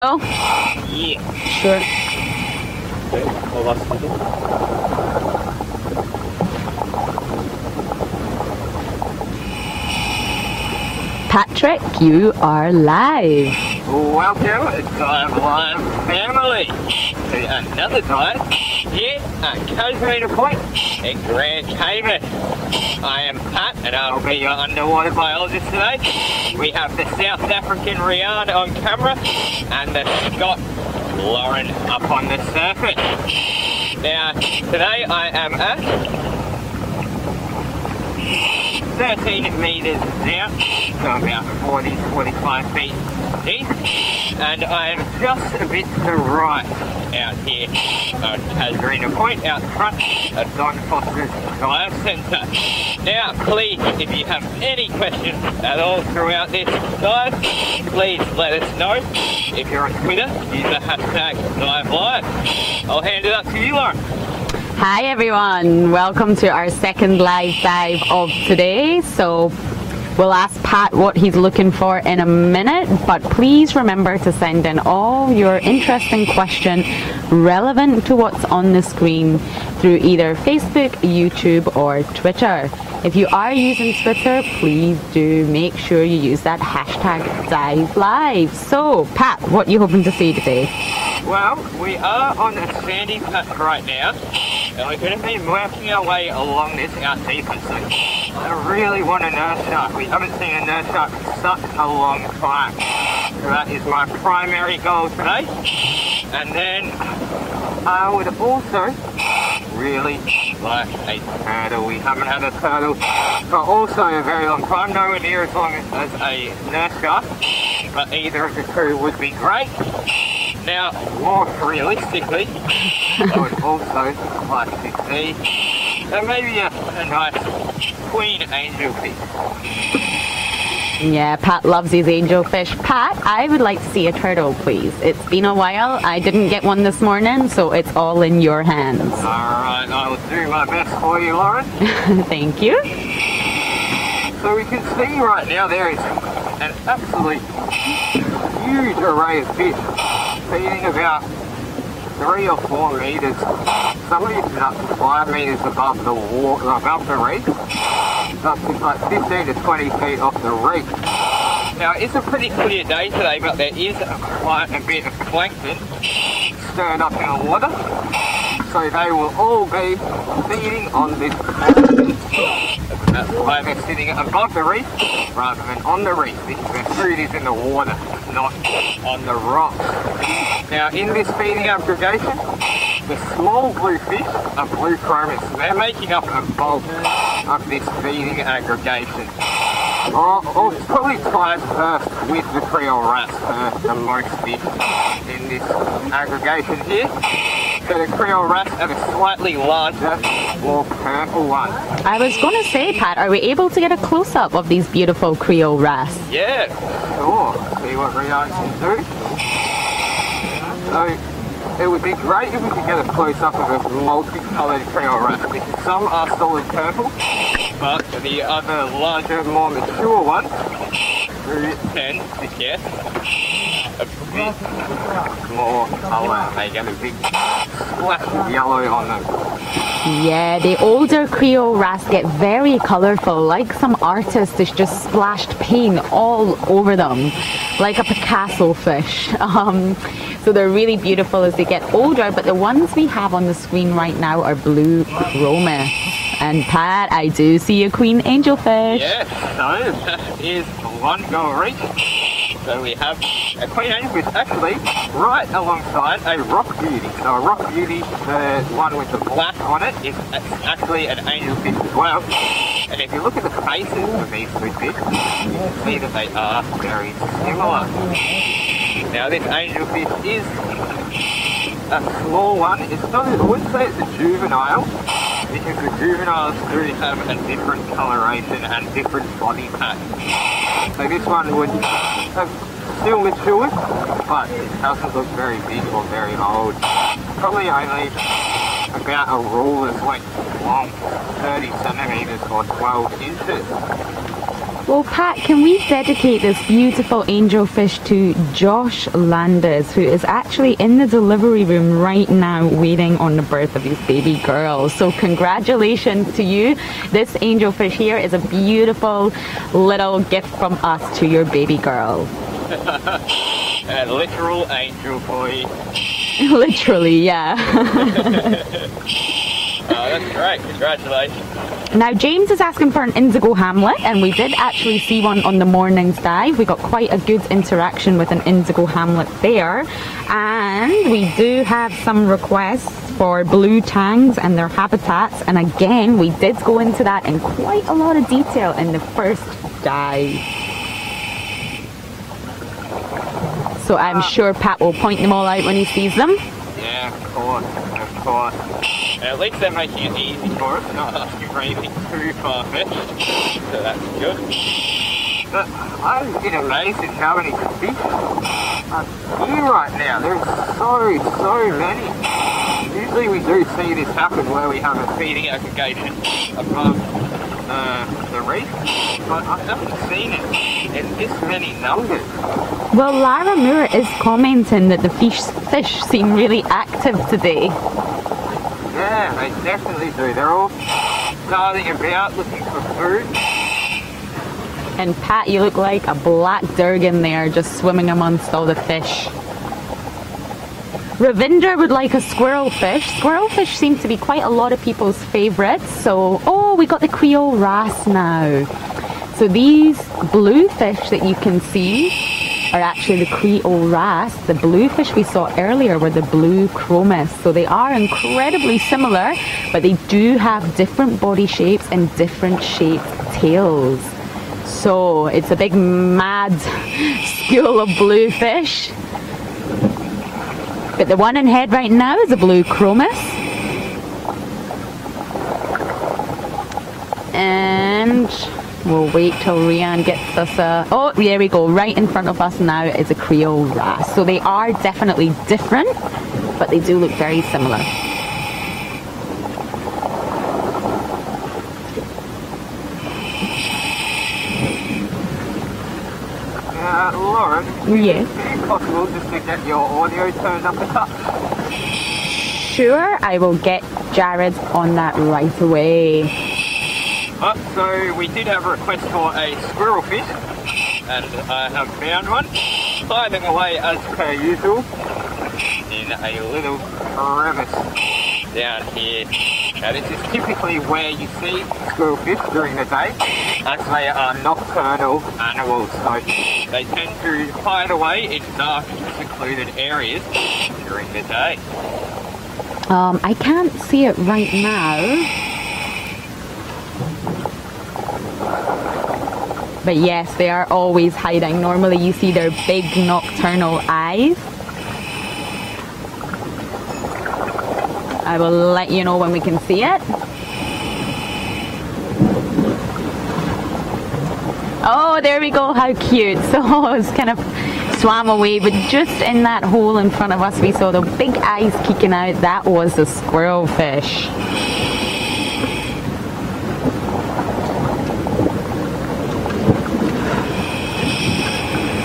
Oh? Yeah. Sure. Okay, well, that's good. Patrick, you are live. Welcome, diveLIVE family, to another dive here at Cosmina Point in Grand Cayman. I am Pat and I'll be your underwater biologist today. We have the South African Rian on camera and the Scott Lauren up on the surface. Now, today I am at 13 meters down, so about 40-45 feet deep, and I am just a bit to the right out here on Cosmina Point out front at Don Foster's Dive Centre. Now, please, if you have any questions at all throughout this dive, please let us know. If you're on Twitter, use the hashtag diveLIVE. I'll hand it up to you, Lauren. Hi everyone, welcome to our second live dive of today. So we'll ask Pat what he's looking for in a minute, but please remember to send in all your interesting questions relevant to what's on the screen through either Facebook, YouTube or Twitter. If you are using Twitter, please do make sure you use that hashtag diveLIVE. So Pat, what are you hoping to see today? Well, we are on a sandy patch right now, and we're going to be working our way along this out deeper. So I really want a nurse shark. We haven't seen a nurse shark for such a long time. So that is my primary goal today. And then I would also really like a turtle. We haven't had a turtle for also a very long time, nowhere near as long as a nurse shark, but either of the two would be great. Now, more realistically, I would also like to see maybe a nice queen angelfish. Yeah, Pat loves his angelfish. Pat, I would like to see a turtle, please. It's been a while. I didn't get one this morning, so it's all in your hands. Alright, I will do my best for you, Lauren. Thank you. So we can see right now there is an absolutely huge array of fish feeding about 3 or 4 meters, some of it is up to 5 meters above the water, above the reef, up to like 15 to 20 feet off the reef. Now it's a pretty clear day today, but there is quite a bit of plankton stirred up in the water, so they will all be feeding on this. That's why they're sitting above the reef rather than on the reef, because their food is in the water, not on the rocks. Now in this feeding aggregation, the small blue fish are blue chromis. They're making up a bulk of this feeding aggregation. I'll probably try first with the Creole wrasse for the most fish in this aggregation here. So the Creole wrasse are the slightly larger, more purple one. I was going to say, Pat, are we able to get a close-up of these beautiful Creole wrasse? Yeah, sure. See what Rian can do. So it would be great if we could get a close-up of a multicoloured Creole wrasse, because some are solid purple, but the other larger, more mature ones do tend to get a bit more colour. They get a big splash of yellow on them. Yeah, the older Creole wrasse get very colourful, like some artist has just splashed paint all over them, like a Picasso fish. So they're really beautiful as they get older, but the ones we have on the screen right now are blue chromis. And Pat, I do see a queen angelfish. Yes, so that is one goal reach. So we have a queen angelfish actually right alongside a rock beauty. So a rock beauty, the one with the black on it, is actually an angelfish as well. And if you look at the faces of these two fish, you can see that they are very similar. Now this angelfish is a small one. It's not, I wouldn't say it's a juvenile, because the juveniles do have a different coloration and different body pattern. So this one would have still matured, but it doesn't look very big or very old. Probably only about a ruler's length long, 30 centimeters or 12 inches. Well, Pat, can we dedicate this beautiful angelfish to Josh Landis, who is actually in the delivery room right now waiting on the birth of his baby girl. So congratulations to you. This angelfish here is a beautiful little gift from us to your baby girl. A literal angel for you. Literally, yeah. That's great, congratulations. Now James is asking for an indigo hamlet, and we did actually see one on the morning's dive. We got quite a good interaction with an indigo hamlet there, and we do have some requests for blue tangs and their habitats, and again we did go into that in quite a lot of detail in the first dive. So I'm sure Pat will point them all out when he sees them. Yeah, of course, of course. At least they're making it easy for us, not asking for anything too far-fetched, so that's good. But I'm in amazed at how many fish are here right now. There's so many. Usually we do see this happen where we have a feeding aggregation above the reef, but I've never seen it in this many numbers. Well, Lara Moore is commenting that the fish seem really active today. Yeah, they definitely do. They're all darting about looking for food. And Pat, you look like a black durgan there, just swimming amongst all the fish. Ravindra would like a squirrelfish. Squirrelfish seem to be quite a lot of people's favourites. So, oh, we got the Creole wrasse now. So these blue fish that you can see are actually the Creole wrasse. The blue fish we saw earlier were the blue chromis. So they are incredibly similar, but they do have different body shapes and different shaped tails. So it's a big mad school of blue fish. But the one in head right now is a blue chromis. And we'll wait till Rian gets us a... Oh, there we go. Right in front of us now is a Creole wrasse. So they are definitely different, but they do look very similar. Lauren, yes. is it possible just to get your audio turned up a touch? Sure, I will get Jared on that right away. So we did have a request for a squirrelfish, and I have found one, hiding away as per usual in a little crevice down here. Now this is typically where you see squirrelfish during the day, as they are nocturnal animals, so they tend to hide away in dark, secluded areas during the day. I can't see it right now. But yes, they are always hiding. Normally you see their big nocturnal eyes. I will let you know when we can see it. Oh, there we go, how cute. So it's kind of swam away, but just in that hole in front of us we saw the big eyes kicking out. That was a squirrelfish.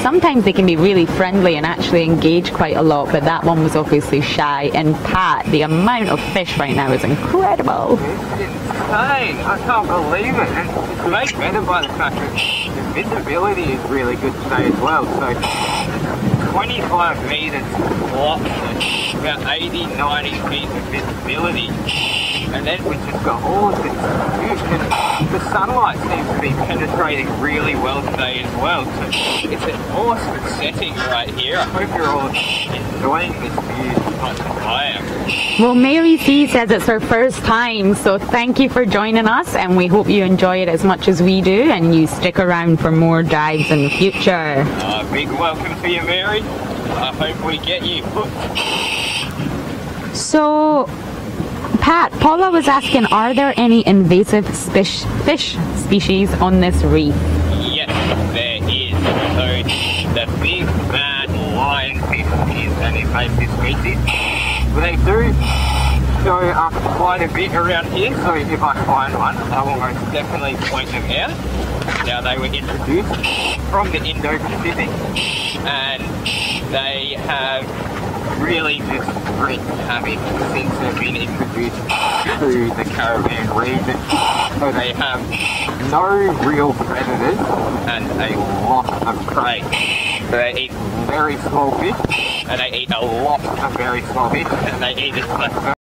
Sometimes they can be really friendly and actually engage quite a lot, but that one was obviously shy. And Pat, the amount of fish right now is incredible. It's insane. I can't believe it. And it's made better by the fact that the visibility is really good today as well. So 25 metres blocked, about 80, 90 feet of visibility. And then we just got all of this fish, and the sunlight seems to be penetrating really well today as well. So it's an awesome setting right here. I hope you're all enjoying this view as much as I am. Well, Mary C says it's her first time, so thank you for joining us, and we hope you enjoy it as much as we do, and you stick around for more dives in the future. Big welcome to you, Mary. I hope we get you hooked. So, Pat, Paula was asking, are there any invasive fish species on this reef? Yes, there is. So the big bad lionfish is an invasive species. They do show up quite a bit around here, so if I find one, I will most definitely point them out. Now, they were introduced from the Indo-Pacific, and they have really just wreaked havoc since they've been introduced to the Caribbean region. So they have no real predators and a lot of prey. So they eat very small fish, and they eat a lot of very small fish, and they eat a vast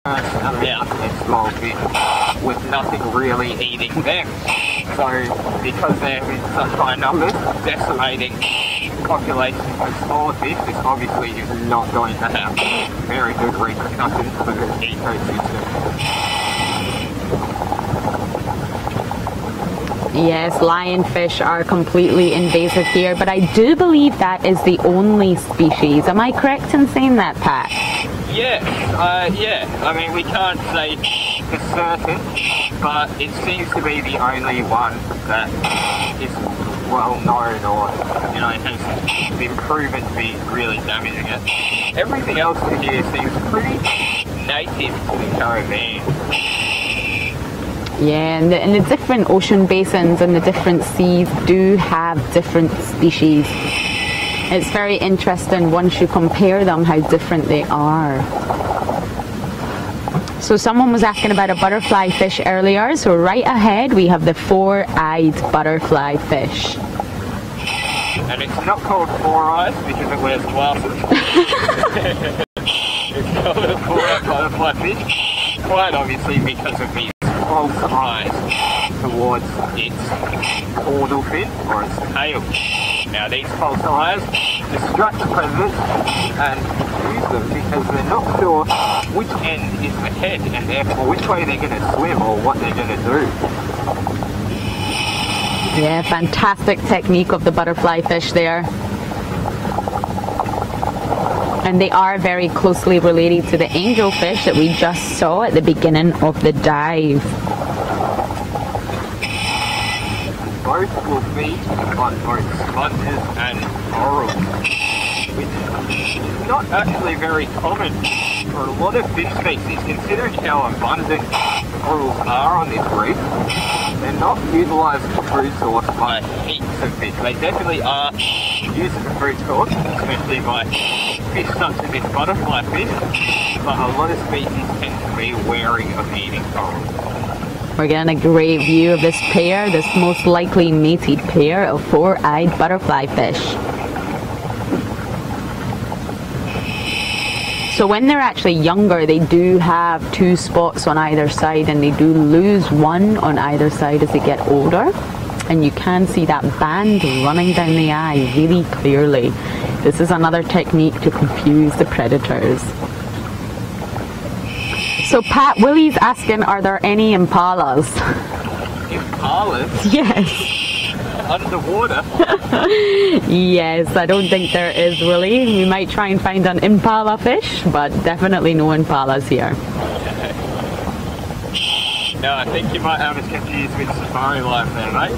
amount of small fish with nothing really eating them. So because they're in such high numbers, decimating populations of smaller fish, this obviously is not going to have very good repercussions for the ecosystem. Yes, lionfish are completely invasive here, but I do believe that is the only species. Am I correct in saying that, Pat? Yeah. I mean, we can't say for certain, but it seems to be the only one that is well known or, you know, has been proven to be really damaging it. Everything else to here seems pretty native to the Caribbean. Yeah, and the different ocean basins and the different seas do have different species. It's very interesting once you compare them how different they are. So someone was asking about a butterfly fish earlier, so right ahead we have the four-eyed butterfly fish. And it's not called four eyes because it wears glasses. It's called a four-eyed butterfly fish, quite obviously because of these false eyes towards its caudal fin or its tail. Now these false eyes distract the predators and use them because they're not sure which end is the head and therefore which way they're going to swim or what they're going to do. Yeah, fantastic technique of the butterfly fish there. And they are very closely related to the angelfish that we just saw at the beginning of the dive. Both will feed on both sponges and corals, which is not actually very common for a lot of fish species, considering how abundant corals are on this reef. They're not utilised for food source by heaps of fish. They definitely are used as a food source, especially by fish such as this butterfly fish, but a lot of species tend to be wary of eating corals. We're getting a great view of this pair, this most likely mated pair of four-eyed butterfly fish. So when they're actually younger, they do have two spots on either side, and they do lose one on either side as they get older. And you can see that band running down the eye really clearly. This is another technique to confuse the predators. So Pat, Willie's asking, are there any impalas? Impalas? Yes. Underwater? Yes, I don't think there is, Willie. We might try and find an impala fish, but definitely no impalas here. No, I think you might have us confused with safari life there, mate.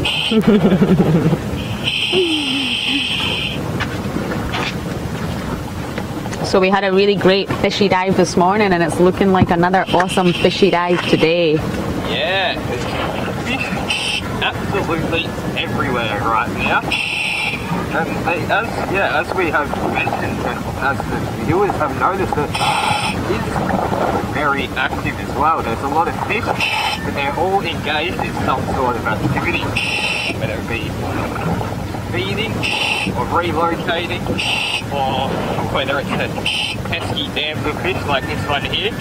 So we had a really great fishy dive this morning, and it's looking like another awesome fishy dive today. Yeah, there's fish absolutely everywhere right now. And as we have mentioned, and as the viewers have noticed, it is very active as well. There's a lot of fish, but they're all engaged in some sort of activity, whether it be feeding or relocating, or whether it's a pesky damselfish like this one here,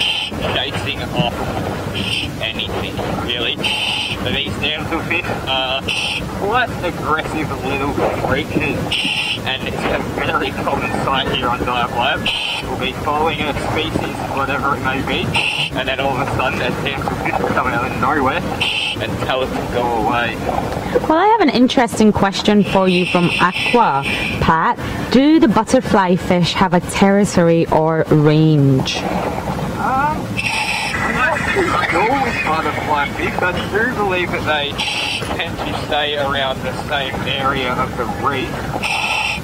chasing off anything really. So these damselfish are quite aggressive little creatures, and it's a very common sight here on diveLIVE. We'll be following a species, whatever it may be, and then all of a sudden a damselfish will come out of nowhere and tell us to go away. Well, I have an interesting question for you from Aqua, Pat. Do the butterfly fish have a territory or range? I'm not too sure with butterfly fish. I do believe that they tend to stay around the same area of the reef,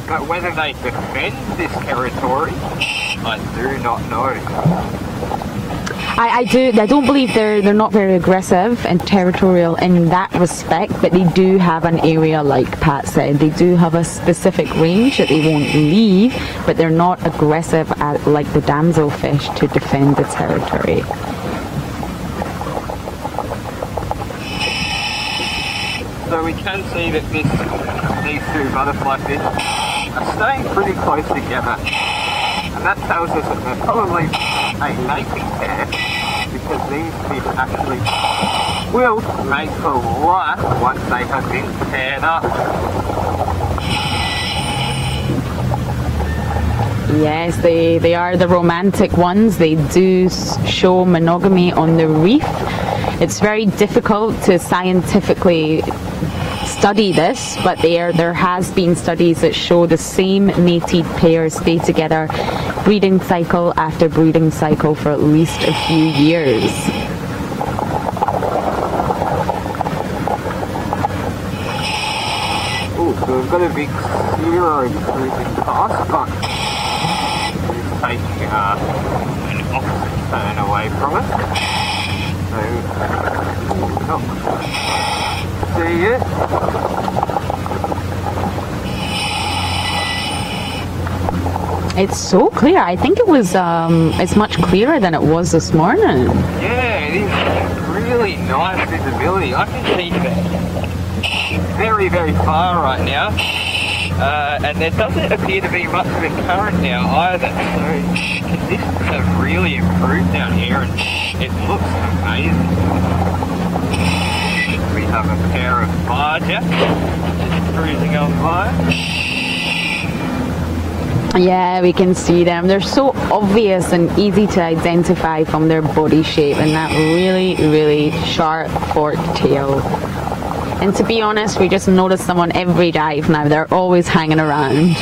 but whether they defend this territory, I do not know. I don't believe they're not very aggressive and territorial in that respect, but they do have an area, like Pat said. They do have a specific range that they won't leave, but they're not aggressive like the damselfish to defend the territory. So we can see that these two butterfly fish are staying pretty close together. And that tells us that they're probably a mating pair, because these fish actually will mate for life once they have been paired up. Yes, they are the romantic ones. They do show monogamy on the reef. It's very difficult to scientifically study this, but there has been studies that show the same mated pairs stay together breeding cycle after breeding cycle for at least a few years. Oh, so we've got a big zero cruising past, but it's taking an opposite turn away from us. So, see it? It's so clear. I think it was it's much clearer than it was this morning. Yeah, it is really nice visibility. I can see that very, very far right now. And there doesn't appear to be much of a current now either. So conditions have really improved down here and it looks amazing. We have a pair of barger just cruising on by. Yeah, we can see them. They're so obvious and easy to identify from their body shape and that really, really sharp forked tail. And to be honest, we just notice them on every dive now. They're always hanging around.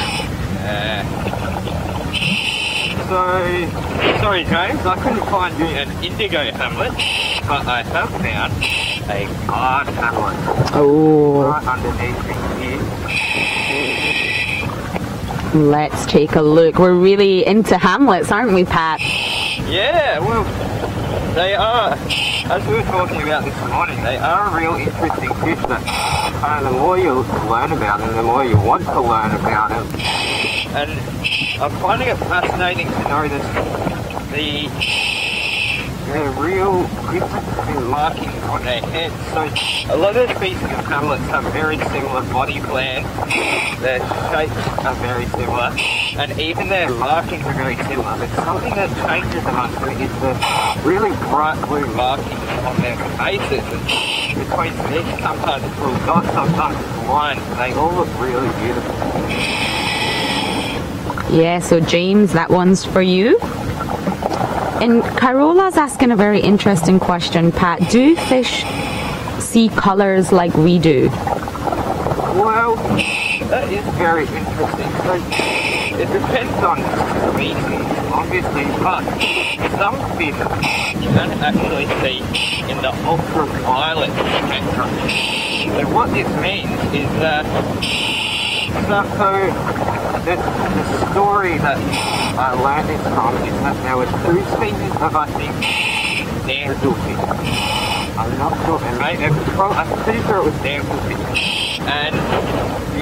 Sorry James, I couldn't find you an indigo hamlet, but I have found a barred hamlet. Oh. Right underneath me here. Let's take a look. We're really into hamlets, aren't we, Pat? Yeah, well, they are. As we were talking about this morning, they are a real interesting fish that the more you learn about them, the more you want to learn about them. And I'm finding it fascinating to know that the real difference in markings on their heads. So a lot of species of hamlets have very similar body plans, their shapes are very similar, and even their markings are very similar. But something that changes amongst them is the really bright blue markings on their faces. And between fish, sometimes it's little dots, sometimes it's lines. They all look really beautiful. Yeah, so James, that one's for you. And Carola's asking a very interesting question, Pat. Do fish see colours like we do? Well, that is very interesting. So it depends on species, obviously, but some fish can actually see in the ultraviolet spectrum. So what this means is that the story that I learned this from is that there were two species of, I think, damselfish. I'm not sure, and I'm pretty sure it was damselfish. And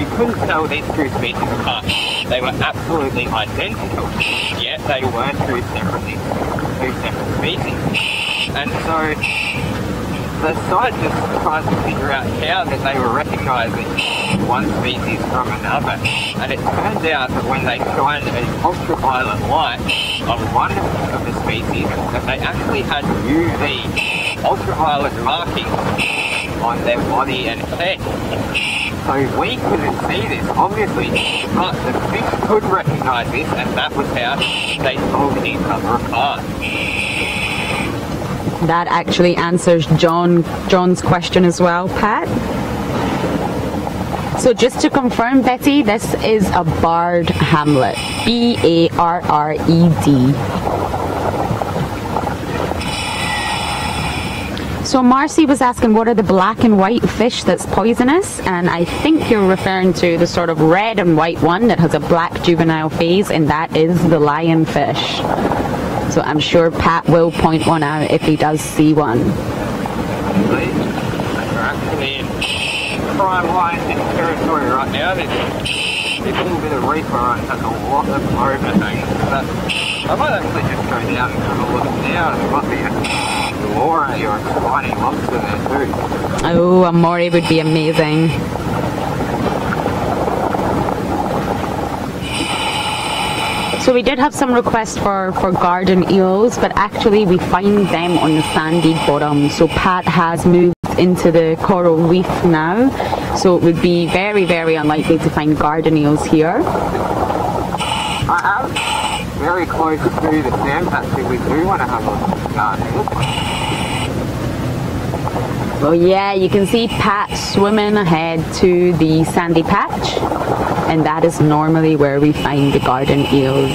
you couldn't tell these two species apart. They were absolutely identical, yet they were two separate species. And so the scientists tried to figure out how that they were recognising one species from another, and it turns out that when they shined an ultraviolet light on one of the species, that they actually had UV ultraviolet markings on their body and head. So we couldn't see this, obviously, but the fish could recognise this, and that was how they told each other apart. That actually answers John's question as well, Pat. So just to confirm, Betty, this is a barred hamlet. B-A-R-R-E-D. So Marcy was asking, what are the black and white fish that's poisonous? And I think you're referring to the sort of red and white one that has a black juvenile phase, and that is the lionfish. So I'm sure Pat will point one out if he does see one. They're actually in prime line in territory right now. There's a little bit of reef around has a lot of overhang. But I might actually just go down and have a look now. There might be a moray or a tiny lobster there too. Oh, a moray would be amazing. So we did have some requests for garden eels, but actually we find them on the sandy bottom. So Pat has moved into the coral reef now, so it would be very, very unlikely to find garden eels here. I am very close to the sand patch if we do want to have a look at garden eels. Well, yeah, you can see Pat swimming ahead to the sandy patch, and that is normally where we find the garden eels.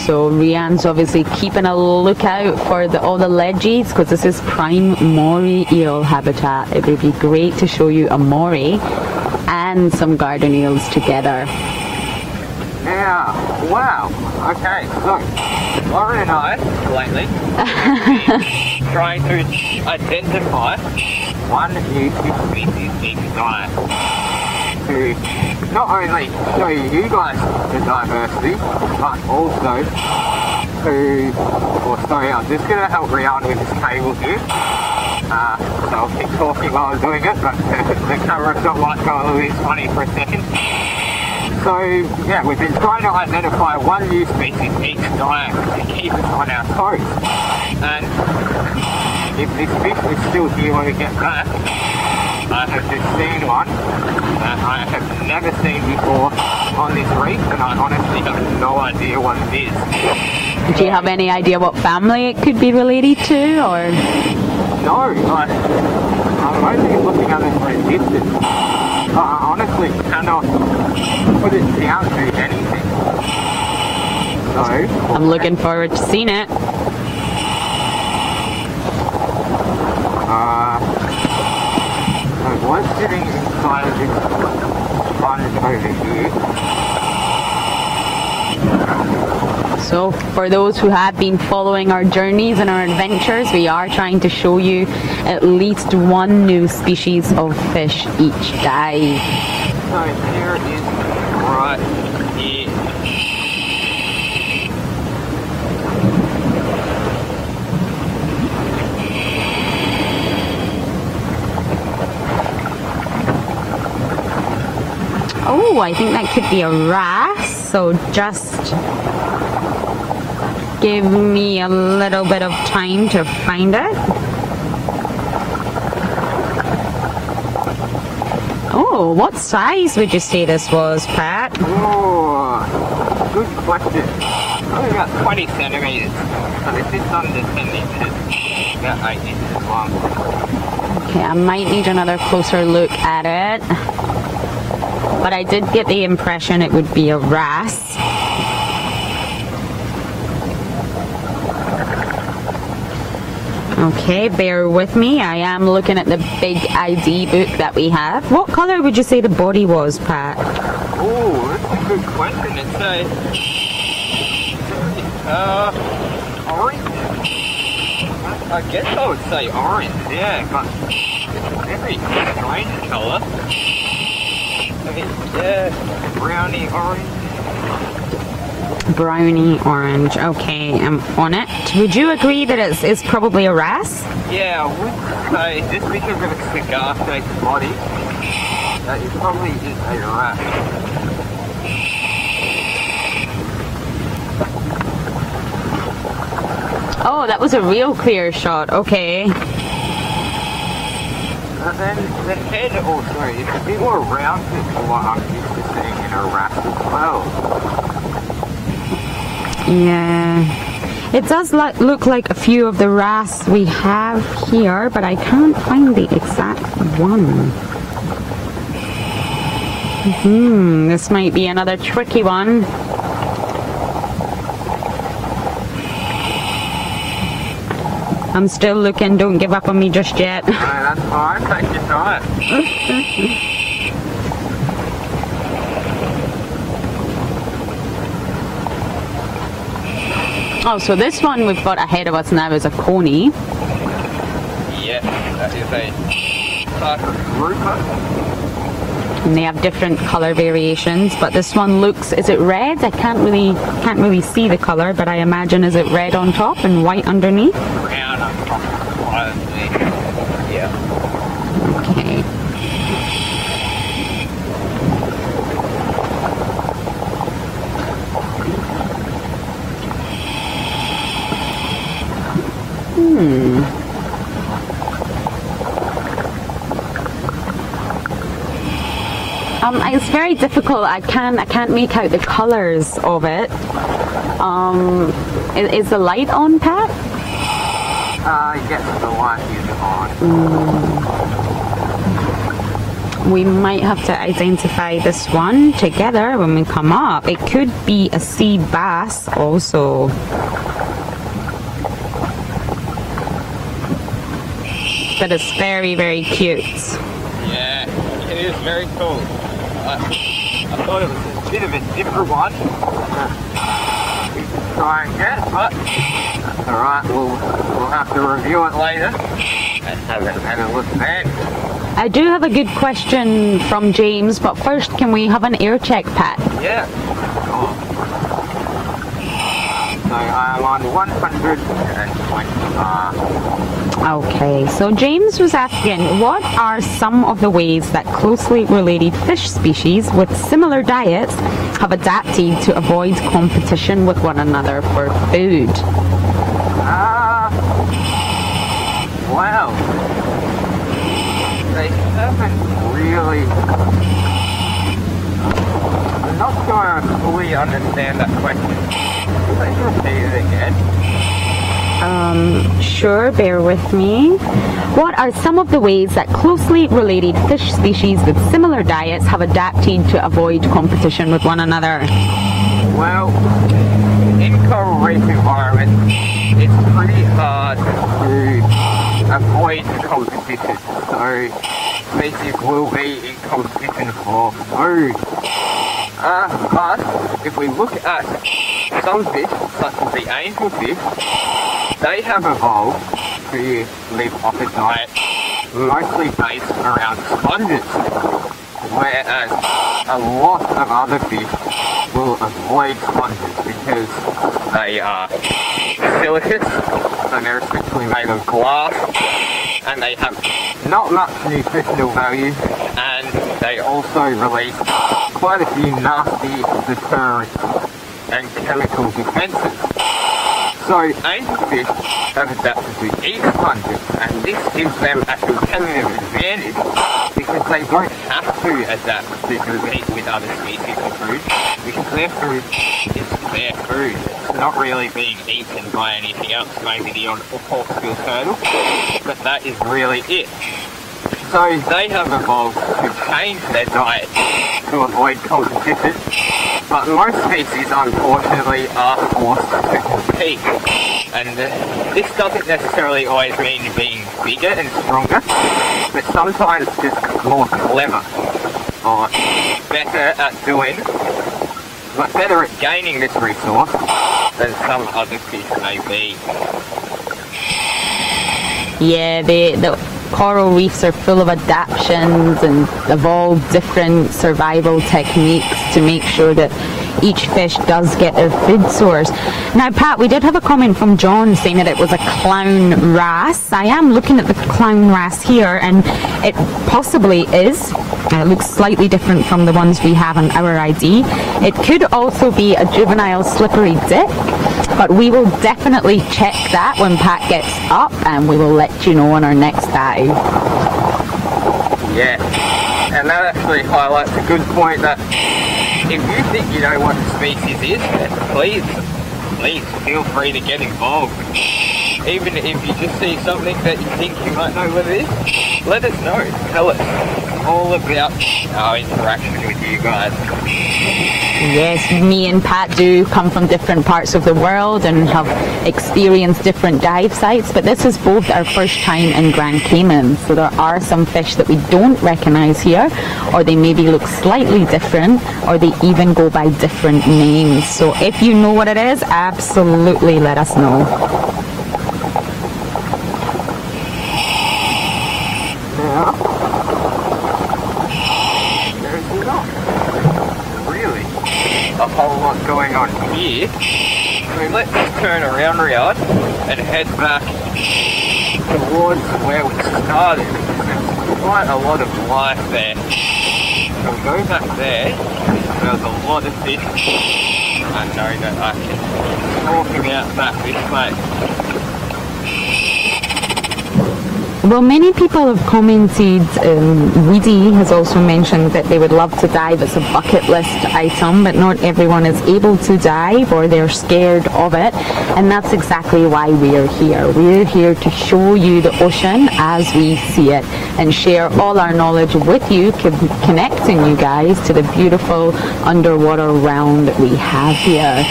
So Rianne's obviously keeping a lookout for all the ledges, because this is prime moray eel habitat. It would be great to show you a moray and some garden eels together. Yeah, wow. Okay, so Lauren and I lately have been trying to identify one new species each time to not only show you guys the diversity, but also to, I'm just going to help Rianne with this cable here. So I'll keep talking while I'm doing it, but the camera's not like going a little bit funny for a second. So, yeah, we've been trying to identify one new species each time to keep us on our toes. And if this fish is still here when we get back, I have just seen one that I have never seen before on this reef, and I honestly have no idea what it is. Do you have any idea what family it could be related to, or? No, I'm mostly looking at it from a distance. I honestly cannot put it down to anything. So I'm looking forward to seeing it. I was sitting inside of this sponge over here. So for those who have been following our journeys and our adventures, we are trying to show you at least one new species of fish each dive. So here it is right here. Oh, I think that could be a wrasse, so just give me a little bit of time to find it. Oh, what size would you say this was, Pat? Oh, good question. Probably about 20 centimeters. So this is under 10 inches. About 8 inches long. Okay, I might need another closer look at it. But I did get the impression it would be a wrasse. Okay, bear with me. I am looking at the big ID book that we have. What colour would you say the body was, Pat? Oh, that's a good question. It's orange. I guess I would say orange, yeah, but it's a very strange colour. Yeah, browny orange. Browny orange. Okay, I'm on it. Would you agree that it's probably a wrasse? Yeah, I would say, just because of its cigar-shaped body, that it probably is a wrasse. Oh, that was a real clear shot. Okay. And then the head also is a bit more rounded than what I'm used to seeing in a wrasse as well. Yeah. It does look like a few of the wrasse we have here, but I can't find the exact one. This might be another tricky one. I'm still looking, don't give up on me just yet. No, that's fine, take your time. Oh, so this one we've got ahead of us now is a coney. Yeah, that is a type of grouper. And they have different color variations, but this one looks, is it red? I can't really see the color, but I imagine is it red on top and white underneath? Brown on top, white underneath. Yeah. Okay. It's very difficult. I can't make out the colors of it. Is the light on, Pat? Yes, the light is on. We might have to identify this one together when we come up. It could be a sea bass also. But it's very, very cute. Yeah, it is very cool. I thought it was a bit of a different one to try and get, but that's alright, we'll have to review it later and have a look then. I do have a good question from James, but first can we have an air check, Pat? Yeah. So I'm on 120 bar. Okay, so James was asking, what are some of the ways that closely related fish species with similar diets have adapted to avoid competition with one another for food? Wow. They haven't really... I'm not sure I fully understand that question. Can you repeat it again? Sure, bear with me. What are some of the ways that closely related fish species with similar diets have adapted to avoid competition with one another? Well, in coral reef environments, it's pretty hard to avoid competition. So, species will be in competition for food. But if we look at some fish, such as the angelfish, they have evolved to live off a diet mostly based around sponges, whereas a lot of other fish will avoid sponges because they are silicate, so they're essentially made of glass, and they have not much nutritional value, and they also release quite a few nasty deterrents and chemical defences. So angelfish have adapted to eat sponges, and this gives them a competitive advantage because they don't have to adapt to compete with other species of food, because their food is their food. It's not really being eaten by anything else, maybe the odd hawksbill turtle, but that is really it. So they have evolved to change their diet to avoid competition, but most species unfortunately are forced to compete. And this doesn't necessarily always mean being bigger and stronger, but sometimes just more clever, or better at doing, but better at gaining this resource than some other fish may be. Yeah, the coral reefs are full of adaptations and evolve different survival techniques to make sure that each fish does get their food source. Now, Pat, we did have a comment from John saying that it was a clown wrasse. I am looking at the clown wrasse here, and it possibly is. It looks slightly different from the ones we have on our ID. It could also be a juvenile slippery dip, but we will definitely check that when Pat gets up, and we will let you know on our next dive. Yeah, and that actually highlights a good point that if you think you know what the species is, please feel free to get involved. Even if you just see something that you think you might know what it is, let us know. Tell us. all about our interaction with you guys. Yes, me and Pat do come from different parts of the world and have experienced different dive sites, but this is both our first time in Grand Cayman, so there are some fish that we don't recognise here, or they maybe look slightly different, or they even go by different names. So if you know what it is, absolutely let us know. A whole lot going on here. So let's turn around and head back towards where we started. There's quite a lot of life there. So we go back there. There's a lot of fish. I know that I can talk about that this way. Well, many people have commented, Weedy has also mentioned that they would love to dive as a bucket list item, but not everyone is able to dive or they're scared of it, and that's exactly why we're here. We're here to show you the ocean as we see it and share all our knowledge with you, connecting you guys to the beautiful underwater realm that we have here.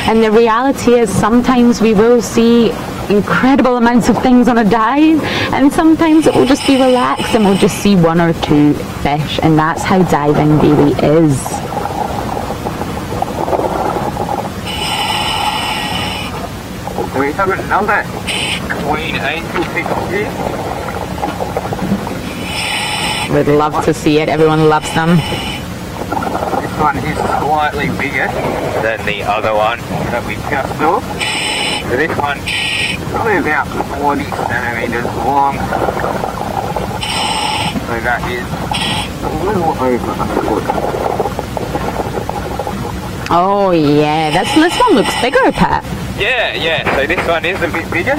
And the reality is sometimes we will see incredible amounts of things on a dive, and sometimes it will just be relaxed and we'll just see one or two fish, and that's how diving really is. So we have another queen angelfish here. We'd love to see it, everyone loves them. This one is slightly bigger than the other one that we just saw. So this one probably about 40 centimeters long. So that is a little over a foot. Oh yeah, this one looks bigger, Pat. Yeah, so this one is a bit bigger,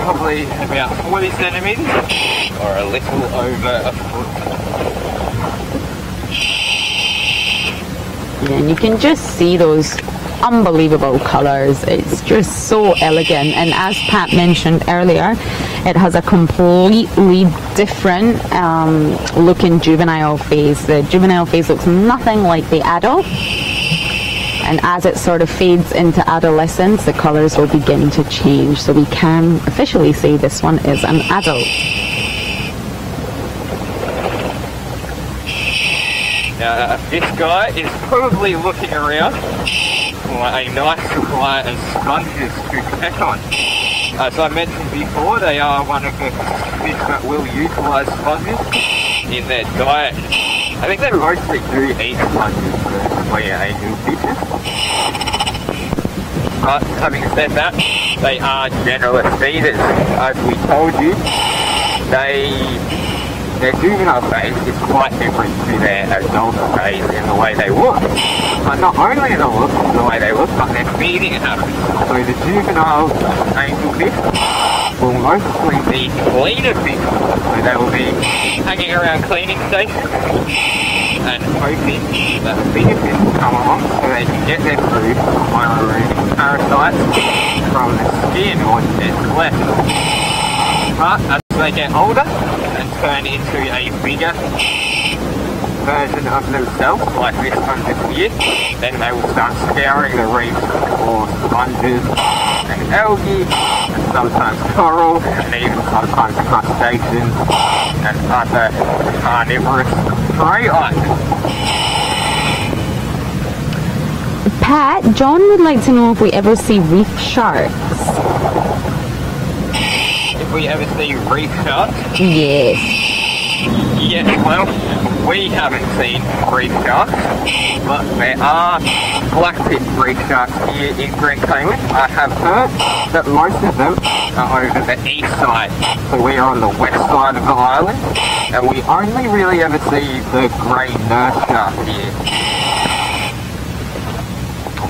probably about 40 centimeters, or a little over a foot. Yeah, and you can just see those unbelievable colours. It's just so elegant, and as Pat mentioned earlier, it has a completely different looking juvenile phase. The juvenile phase looks nothing like the adult, and as it sort of fades into adolescence, the colours will begin to change, so we can officially say this one is an adult. Now this guy is probably looking around for a nice supply of sponges to peck on. As I mentioned before, they are one of the fish that will utilise sponges in their diet. I think they mostly do eat sponges, the angel fishes. But having said that, they are generalist feeders. As we told you, their juvenile phase is quite different to their adult phase in the way they look. But not only the way they look, but their feeding habits. So the juvenile angelfish will mostly be cleaner fish. So they will be hanging around cleaning stations and hoping that the bigger fish will come along so they can get their food by removing parasites from the skin or their flesh. But as they get older and turn into a bigger version of themselves, like this one just here, then they will start scouring the reefs for sponges and algae, and sometimes coral, and even sometimes crustaceans and other carnivorous prey items. Pat, John would like to know if we ever see reef sharks. If we ever see reef sharks? Yes. Yes, well, we haven't seen reef sharks, but there are black-tip reef sharks here in Grand Cayman. I have heard that most of them are over the east side, so we are on the west side of the island, and we only really ever see the grey nurse shark here.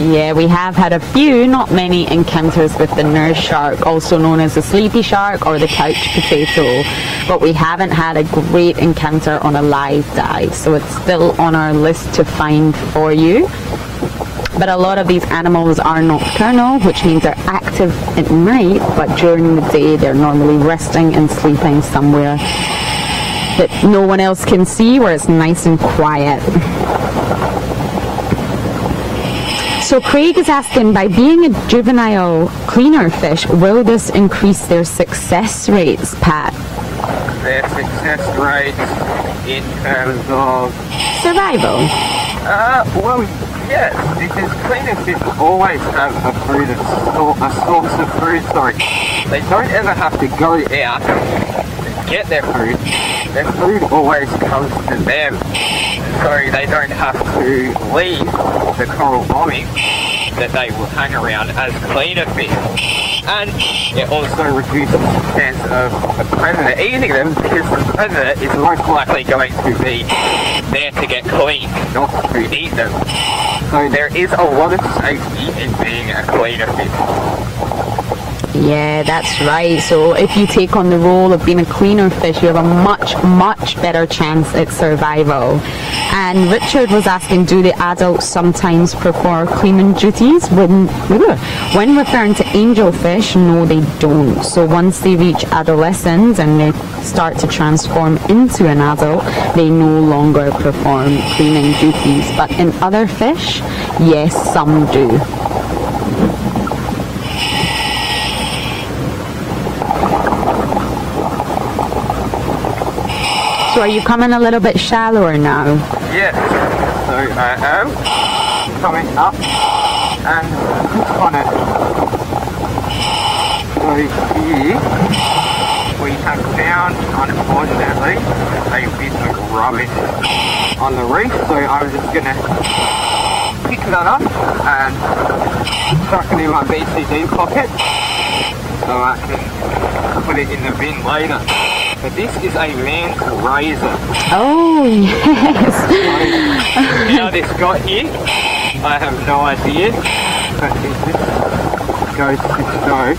Yeah, we have had a few, not many, encounters with the nurse shark, also known as the sleepy shark or the couch potato, but we haven't had a great encounter on a live dive, so it's still on our list to find for you. But a lot of these animals are nocturnal, which means they're active at night, but during the day they're normally resting and sleeping somewhere that no one else can see, where it's nice and quiet. So Craig is asking, by being a juvenile cleaner fish, will this increase their success rates, Pat? Their success rates in terms of survival? Well, yes, because cleaner fish always have a source of food, They don't ever have to go out and get their food. Their food always comes to them. So they don't have to leave the coral bombing that they will hang around as cleaner fish. And it also reduces the chance of a predator eating them, because the predator is most likely going to be there to get clean, not to eat them. So there is a lot of safety in being a cleaner fish. Yeah, that's right. So if you take on the role of being a cleaner fish, you have a much better chance at survival. And Richard was asking, do the adults sometimes perform cleaning duties? When referring to angelfish, no, they don't. So once they reach adolescence and they start to transform into an adult, they no longer perform cleaning duties. But in other fish, yes, some do. So are you coming a little bit shallower now? Yes, so I am coming up and just on it. So here we have found, unfortunately, a bit of rubbish on the reef, so I'm just going to pick that up and chuck it in my BCD pocket so I can put it in the bin later. But this is a man's razor. Oh, yes. So, how this got here, I have no idea. But it just goes to show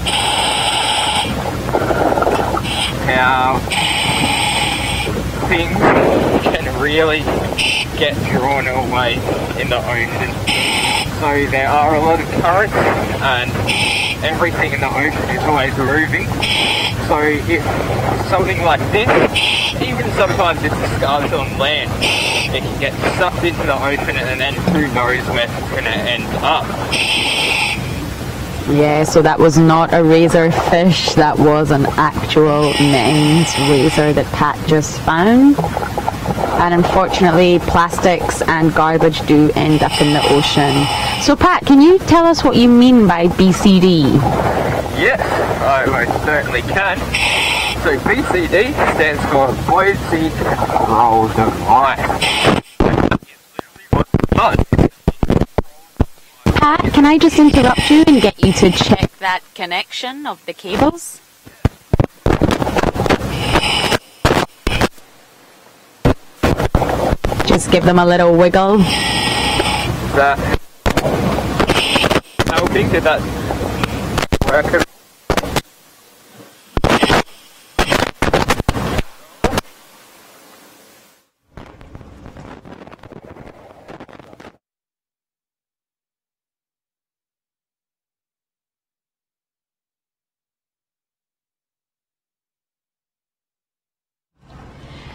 how things can really get drawn away in the ocean. So there are a lot of currents and everything in the ocean is always moving. So if something like this, even sometimes it's discarded on land, it can get sucked into the ocean and then who knows where it's going to end up. Yeah, so that was not a razor fish, that was an actual men's razor that Pat just found. And unfortunately, plastics and garbage do end up in the ocean. So Pat, can you tell us what you mean by BCD? Yes, I most certainly can. So BCD stands for Biocide Control Device. Pat, can I just interrupt you and get you to check that connection of the cables? Just give them a little wiggle. How big did that work?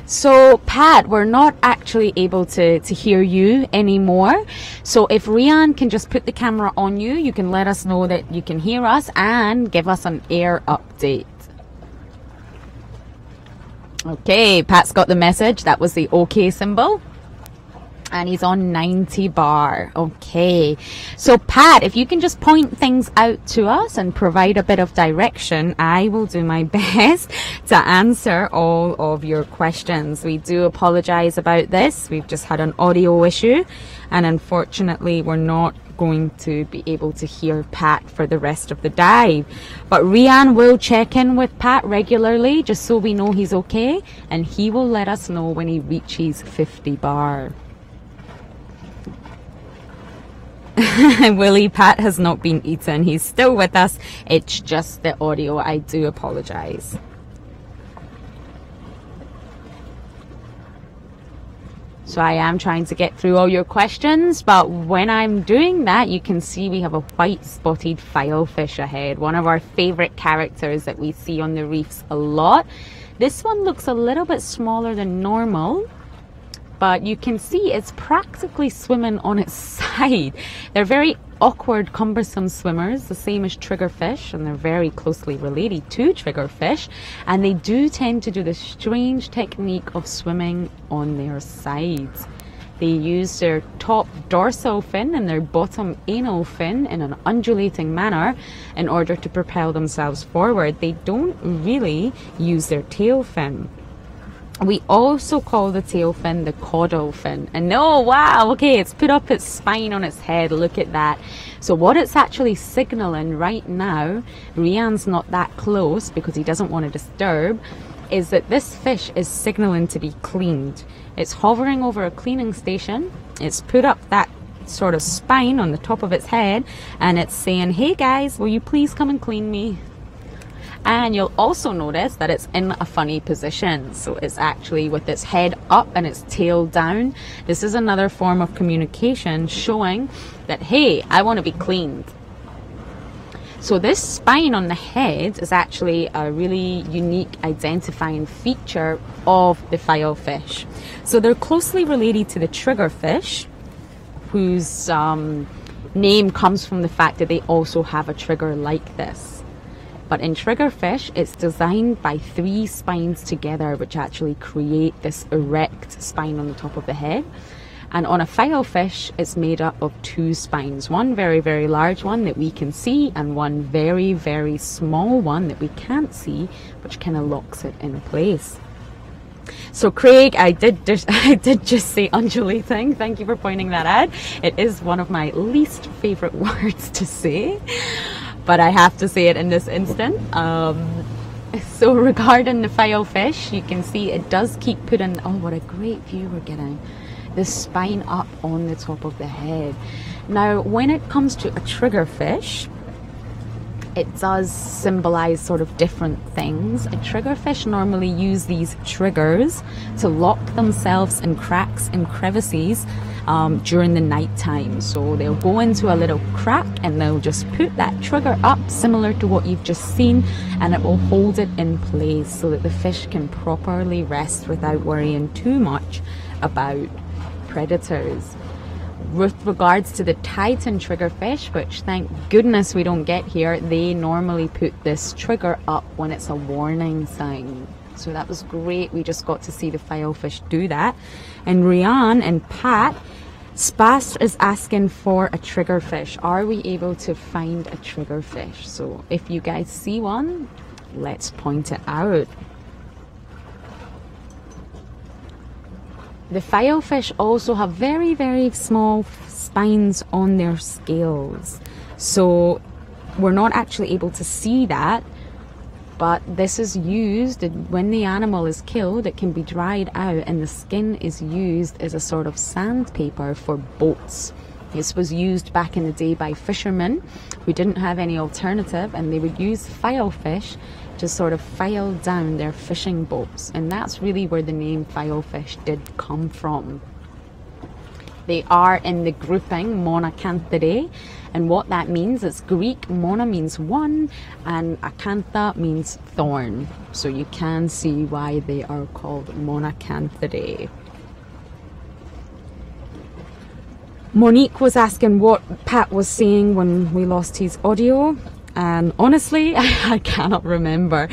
So Pat, we're not actually able to hear you anymore. So if Rian can just put the camera on you, you can let us know that you can hear us and give us an air update. Okay, Pat's got the message. That was the OK symbol. And he's on 90 bar. Okay. So Pat, if you can just point things out to us and provide a bit of direction, I will do my best to answer all of your questions. We do apologize about this. We've just had an audio issue and unfortunately we're not going to be able to hear Pat for the rest of the dive. But Rian will check in with Pat regularly just so we know he's okay, and he will let us know when he reaches 50 bar. Willie, Pat has not been eaten. He's still with us. It's just the audio. I do apologize. So I am trying to get through all your questions, but when I'm doing that, you can see we have a white spotted filefish ahead, one of our favorite characters that we see on the reefs a lot. This one looks a little bit smaller than normal, but you can see it's practically swimming on its side. They're very awkward, cumbersome swimmers, the same as triggerfish, and they're very closely related to triggerfish, and they do tend to do this strange technique of swimming on their sides. They use their top dorsal fin and their bottom anal fin in an undulating manner in order to propel themselves forward. They don't really use their tail fin. We also call the tail fin the caudal fin. And oh wow, okay, it's put up its spine on its head. Look at that. So what it's actually signaling right now, Rian's not that close because he doesn't want to disturb, is that this fish is signaling to be cleaned. It's hovering over a cleaning station. It's put up that sort of spine on the top of its head, and it's saying, hey guys, will you please come and clean me? And you'll also notice that it's in a funny position. So it's actually with its head up and its tail down. This is another form of communication showing that, hey, I want to be cleaned. So this spine on the head is actually a really unique identifying feature of the filefish. So they're closely related to the triggerfish, whose name comes from the fact that they also have a trigger like this. But in triggerfish, it's designed by 3 spines together, which actually create this erect spine on the top of the head. And on a filefish, it's made up of 2 spines. One very, very large one that we can see, and one very, very small one that we can't see, which kind of locks it in place. So Craig, I did just say undulating. Thank you for pointing that out. It is one of my least favorite words to say, but I have to say it in this instant. So regarding the filefish, you can see it does keep putting, oh, what a great view we're getting, the spine up on the top of the head. Now, when it comes to a triggerfish, it does symbolize sort of different things. A triggerfish normally use these triggers to lock themselves in cracks and crevices during the night time. So they'll go into a little crack and they'll just put that trigger up, similar to what you've just seen, and it will hold it in place so that the fish can properly rest without worrying too much about predators. With regards to the Titan triggerfish, which thank goodness we don't get here, they normally put this trigger up when it's a warning sign. So that was great. We just got to see the filefish do that. And Rian and Pat, Spas is asking for a triggerfish. Are we able to find a triggerfish? So if you guys see one, let's point it out. The filefish also have very, very small spines on their scales. So we're not actually able to see that, but this is used when the animal is killed. It can be dried out and the skin is used as a sort of sandpaper for boats. This was used back in the day by fishermen who didn't have any alternative, and they would use filefish to sort of file down their fishing boats, and that's really where the name filefish did come from. They are in the grouping Monacanthidae, and what that means is Greek. Mona means one and acantha means thorn, so you can see why they are called Monacanthidae. Monique was asking what Pat was saying when we lost his audio, and honestly, I cannot remember.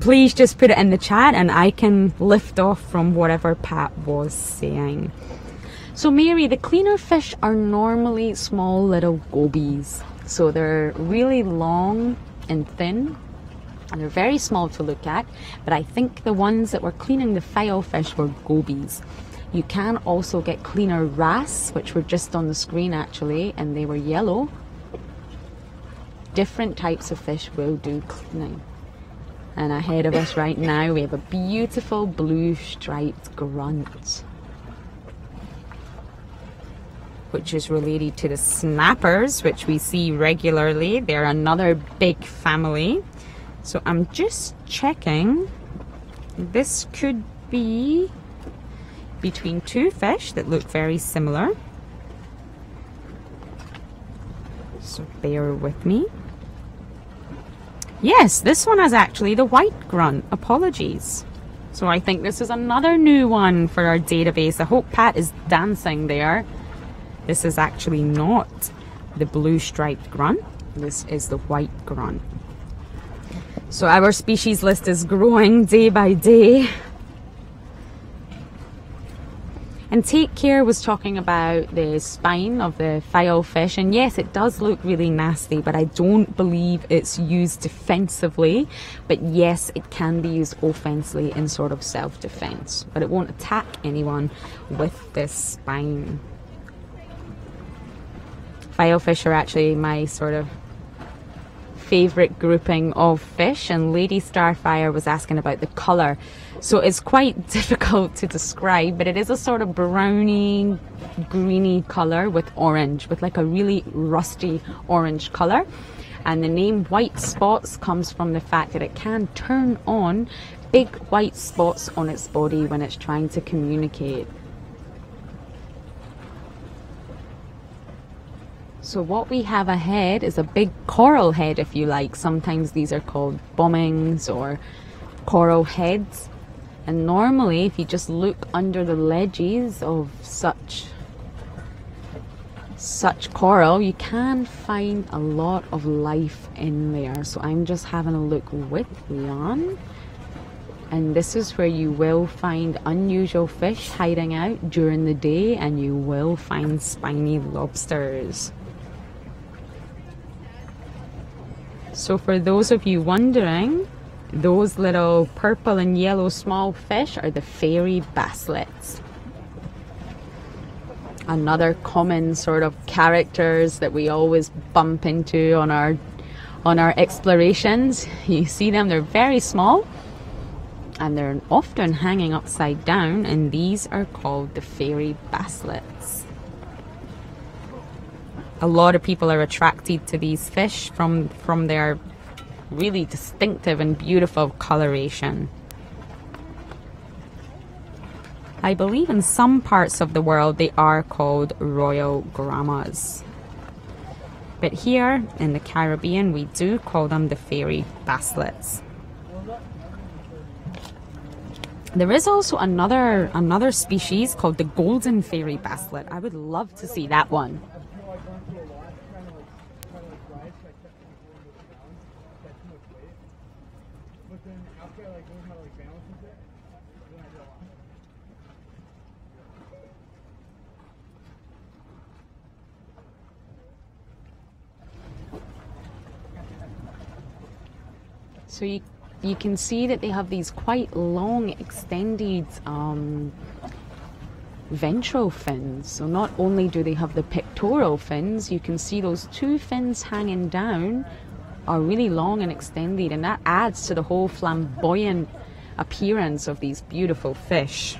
Please just put it in the chat and I can lift off from whatever Pat was saying. So Mary, the cleaner fish are normally small little gobies. So they're really long and thin, and they're very small to look at, but I think the ones that were cleaning the filefish were gobies. You can also get cleaner wrasse, which were just on the screen actually, and they were yellow. Different types of fish will do cleaning. And ahead of us right now we have a beautiful blue striped grunt, which is related to the snappers, which we see regularly. They're another big family. So I'm just checking. This could be between 2 fish that look very similar. So bear with me. Yes, this one is actually the white grunt. Apologies. So I think this is another new one for our database. I hope Pat is dancing there. This is actually not the blue striped grunt. This is the white grunt. So our species list is growing day by day. And Take Care was talking about the spine of the filefish, and yes, it does look really nasty, but I don't believe it's used defensively. But yes, it can be used offensively in sort of self-defense, but it won't attack anyone with this spine. Filefish are actually my sort of favorite grouping of fish, and Lady Starfire was asking about the color. So it's quite difficult to describe, but it is a sort of browny, greeny color with orange, with like a really rusty orange color. And the name white spots comes from the fact that it can turn on big white spots on its body when it's trying to communicate. So what we have ahead is a big coral head, if you like. Sometimes these are called bombings or coral heads. And normally, if you just look under the ledges of such coral, you can find a lot of life in there. So I'm just having a look with Leon. And this is where you will find unusual fish hiding out during the day, and you will find spiny lobsters. So for those of you wondering, those little purple and yellow small fish are the fairy basslets. Another common sort of characters that we always bump into on our explorations. You see them, they're very small and they're often hanging upside down, and these are called the fairy basslets. A lot of people are attracted to these fish from their really distinctive and beautiful coloration. I believe in some parts of the world they are called royal grammas. But here in the Caribbean we do call them the fairy basslets. There is also another species called the golden fairy basslet. I would love to see that one. So you can see that they have these quite long extended ventral fins. So not only do they have the pectoral fins, you can see those two fins hanging down are really long and extended, and that adds to the whole flamboyant appearance of these beautiful fish.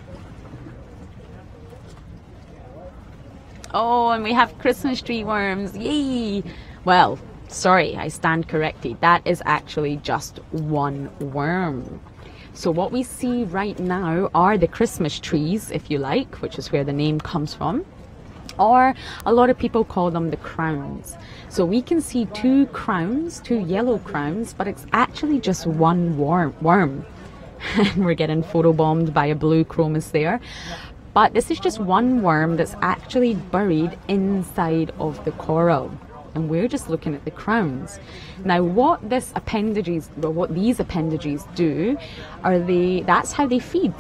Oh, and we have Christmas tree worms, yay! Well, sorry, I stand corrected. That is actually just one worm. So what we see right now are the Christmas trees, if you like, which is where the name comes from. Or a lot of people call them the crowns. So we can see two crowns, two yellow crowns, but it's actually just one worm. And we're getting photobombed by a blue chromis there. But this is just one worm that's actually buried inside of the coral. And we're just looking at the crowns. Now what these appendages do are that's how they feed.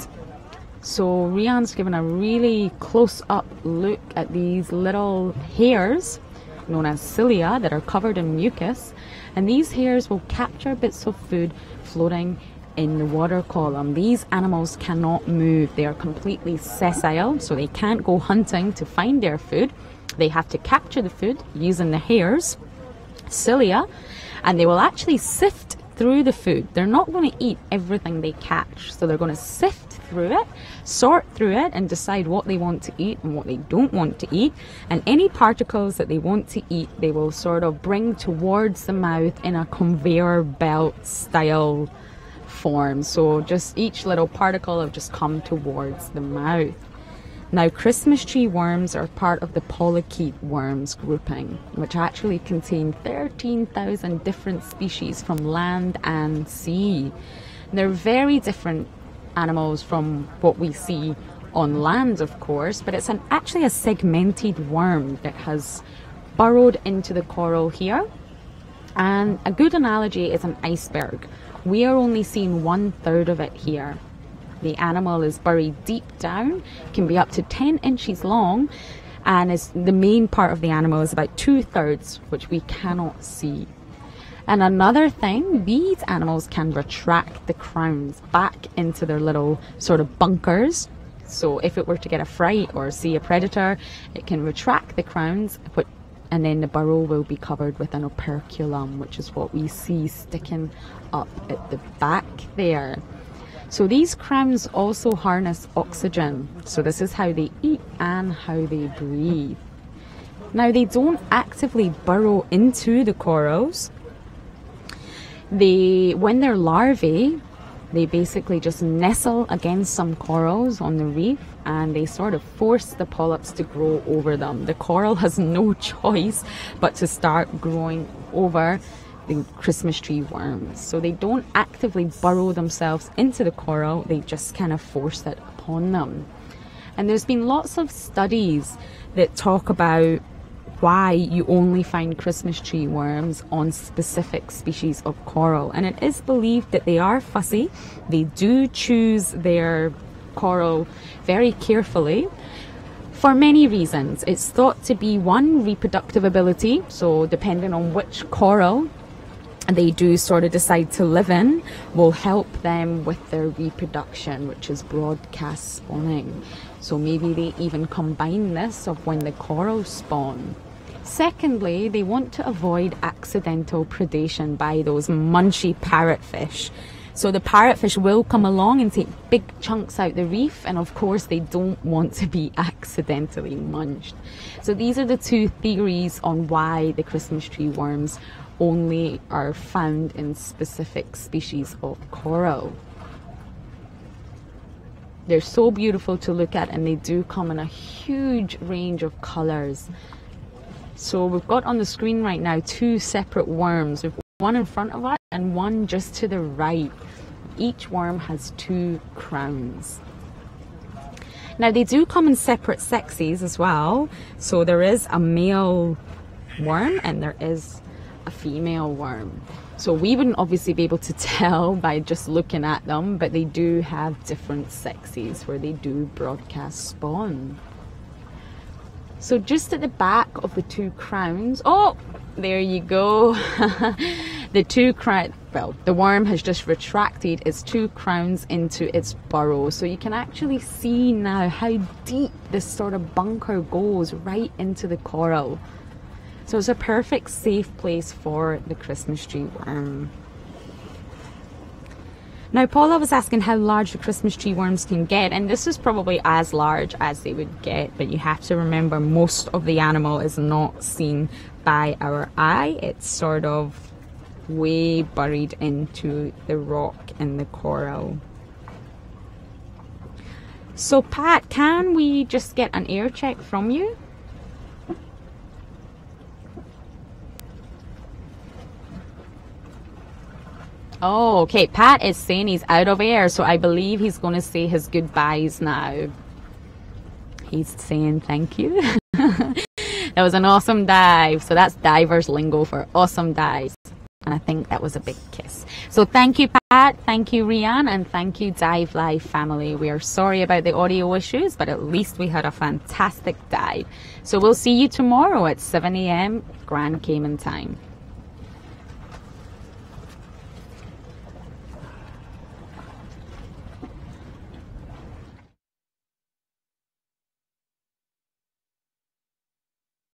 So Rian's given a really close up look at these little hairs known as cilia that are covered in mucus, and these hairs will capture bits of food floating in the water column. These animals cannot move. They are completely sessile, so they can't go hunting to find their food. They have to capture the food using the hairs, cilia, and they will actually sift through the food. They're not going to eat everything they catch, so they're going to sift through it, sort through it, and decide what they want to eat and what they don't want to eat. And any particles that they want to eat, they will sort of bring towards the mouth in a conveyor belt style form. So just each little particle will just come towards the mouth. Now, Christmas tree worms are part of the polychaete worms grouping, which actually contain 13,000 different species from land and sea. They're very different animals from what we see on land, of course, but it's actually a segmented worm that has burrowed into the coral here. And a good analogy is an iceberg. We are only seeing 1/3 of it here. The animal is buried deep down, can be up to 10 inches long, and is the main part of the animal is about 2/3, which we cannot see. And another thing, these animals can retract the crowns back into their little sort of bunkers. So if it were to get a fright or see a predator, it can retract the crowns, and then the burrow will be covered with an operculum, which is what we see sticking up at the back there. So these crowns also harness oxygen. So this is how they eat and how they breathe. Now, they don't actively burrow into the corals. When they're larvae, they basically just nestle against some corals on the reef, and they sort of force the polyps to grow over them. The coral has no choice but to start growing over the Christmas tree worms. So they don't actively burrow themselves into the coral, they just kind of force it upon them. And there's been lots of studies that talk about why you only find Christmas tree worms on specific species of coral. And it is believed that they are fussy. They do choose their coral very carefully for many reasons. It's thought to be one, reproductive ability. So depending on which coral they do sort of decide to live in, will help them with their reproduction, which is broadcast spawning. So maybe they even combine this of when the corals spawn. Secondly, they want to avoid accidental predation by those munchy parrotfish. So the parrotfish will come along and take big chunks out the reef, and of course they don't want to be accidentally munched. So these are the two theories on why the Christmas tree worms only are found in specific species of coral. They're so beautiful to look at, and they do come in a huge range of colors. So we've got on the screen right now 2 separate worms. We've got one in front of us and one just to the right. Each worm has 2 crowns. Now, they do come in separate sexes as well. So there is a male worm and there is a female worm. So we wouldn't obviously be able to tell by just looking at them, but they do have different sexes where they do broadcast spawn. So just at the back of the 2 crowns, oh, there you go. The 2 crowns, well, the worm has just retracted its 2 crowns into its burrow. So you can actually see now how deep this sort of bunker goes right into the coral. So it's a perfect safe place for the Christmas tree worm. Now, Paula was asking how large the Christmas tree worms can get, and this is probably as large as they would get, but you have to remember most of the animal is not seen by our eye. It's sort of way buried into the rock and the coral. So Pat, can we just get an air check from you? Oh, okay. Pat is saying he's out of air, so I believe he's going to say his goodbyes now. He's saying thank you. That was an awesome dive. So that's divers lingo for awesome dives. And I think that was a big kiss. So thank you, Pat. Thank you, Rian. And thank you, diveLIVE family. We are sorry about the audio issues, but at least we had a fantastic dive. So we'll see you tomorrow at 7 AM Grand Cayman time.